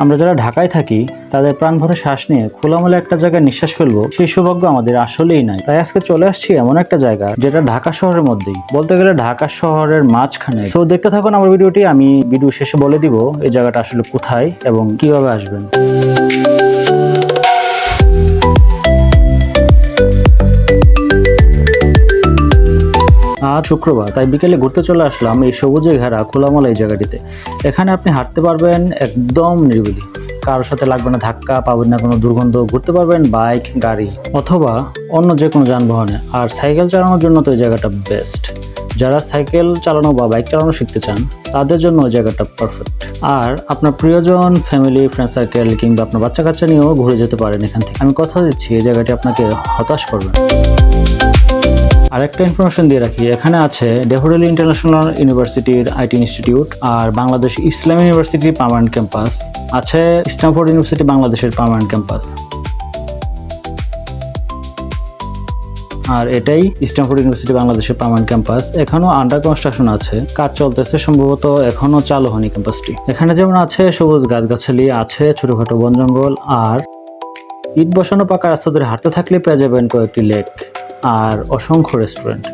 আমরা যারা ঢাকায় থাকি তাদের প্রাণ ভরে শ্বাস নিয়ে খোলামেলা একটা জায়গায় নিঃশ্বাস ফেলবো সেই সৌভাগ্য আমাদের আসলেই নাই। তাই আজকে চলে আসছি এমন একটা জায়গা যেটা ঢাকা শহরের মধ্যেই, বলতে গেলে ঢাকা শহরের মাঝখানে। তো দেখতে থাকুন আমার ভিডিওটি, আমি ভিডিও শেষে বলে দিব এই জায়গাটা আসলে কোথায় এবং কিভাবে আসবেন। আজ শুক্রবার, তাই বিকেলে ঘুরতে চলে আসলাম এই সবুজে ঘেরা খোলামেলা এই জায়গাটিতে। এখানে আপনি হাঁটতে পারবেন একদম নিরিবিলি, কারোর সাথে লাগবে না ধাক্কা, পাবেন না কোনো দুর্গন্ধ, ঘুরতে পারবেন বাইক, গাড়ি অথবা অন্য যে কোনো যানবাহনে। আর সাইকেল চালানোর জন্য তো এই জায়গাটা বেস্ট। যারা সাইকেল চালানো বা বাইক চালানো শিখতে চান তাদের জন্য ওই জায়গাটা পারফেক্ট। আর আপনার প্রিয়জন, ফ্যামিলি, ফ্রেন্ড সার্কেল কিংবা আপনার বাচ্চা কাচ্চা নিয়েও ঘুরে যেতে পারেন এখান থেকে। আমি কথা দিচ্ছি এই জায়গাটি আপনাকে হতাশ করবে না। আরেকটা ইনফরমেশন দিয়ে রাখি, এখানে আছে ডেফোডিলি ইন্টারন্যাশনাল ইউনিভার্সিটির আইটি ইনস্টিটিউট, আর Bangladesh Islam university permanent campus আছে, স্ট্যানফোর্ড ইউনিভার্সিটি বাংলাদেশের পার্মানেন্ট ক্যাম্পাস। আর এটাই স্ট্যানফোর্ড ইউনিভার্সিটি বাংলাদেশের পার্মানেন্ট ক্যাম্পাস। এখনো আন্ডার কনস্ট্রাকশন আছে, কাজ চলতেছে, সম্ভবত এখনো চালু হয়নি ক্যাম্পাসটি। এখানে যেমন আছে সবুজ গাছগাছালি, আছে ছোটখাটো বন জঙ্গল, আর ইট বসানো পাকা রাস্তা ধরে হাঁটতে থাকলে পেয়ে যাবেন কয়েকটি লেক আর অসংখ্য রেস্টুরেন্ট,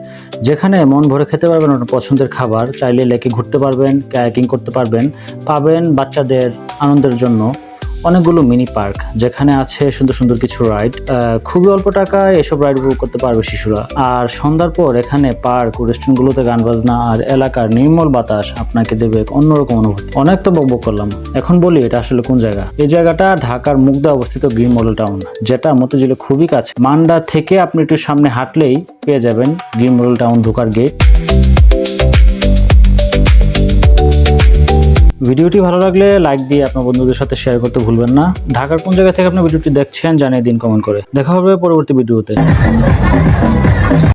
যেখানে মন ভরে খেতে পারবেন আপনার পছন্দের খাবার। চাইলে লেকে ঘুরতে পারবেন, কায়াকিং করতে পারবেন, পাবেন বাচ্চাদের আনন্দের জন্য অনেকগুলো মিনি পার্ক, যেখানে আছে সুন্দর সুন্দর কিছু রাইড। খুবই অল্প টাকায় এসব রাইড উপভোগ করতে পারবে শিশুরা। আর সন্ধ্যার পর এখানে পার্ক ও রেস্টুরেন্টগুলোতে গান বাজনা আর এলাকার নির্মল বাতাস আপনাকে দেবে এক অন্যরকম অনুভূতি। অনেক তো বকবক করলাম, এখন বলি এটা আসলে কোন জায়গা। এই জায়গাটা ঢাকার মুগদা অবস্থিত গ্রিন মডেল টাউন, যেটা মতিঝিলের খুবই কাছে। মান্ডা থেকে আপনি একটু সামনে হাঁটলেই পেয়ে যাবেন গ্রিন মডেল টাউন ঢোকার গেট। ভিডিওটি ভালো লাগলে লাইক দিয়ে আপনার বন্ধুদের সাথে শেয়ার করতে ভুলবেন না। ঢাকার কোন জায়গা থেকে আপনি ভিডিওটি দেখছেন জানিয়ে দিন কমেন্ট করে। দেখা হবে পরবর্তী ভিডিওতে।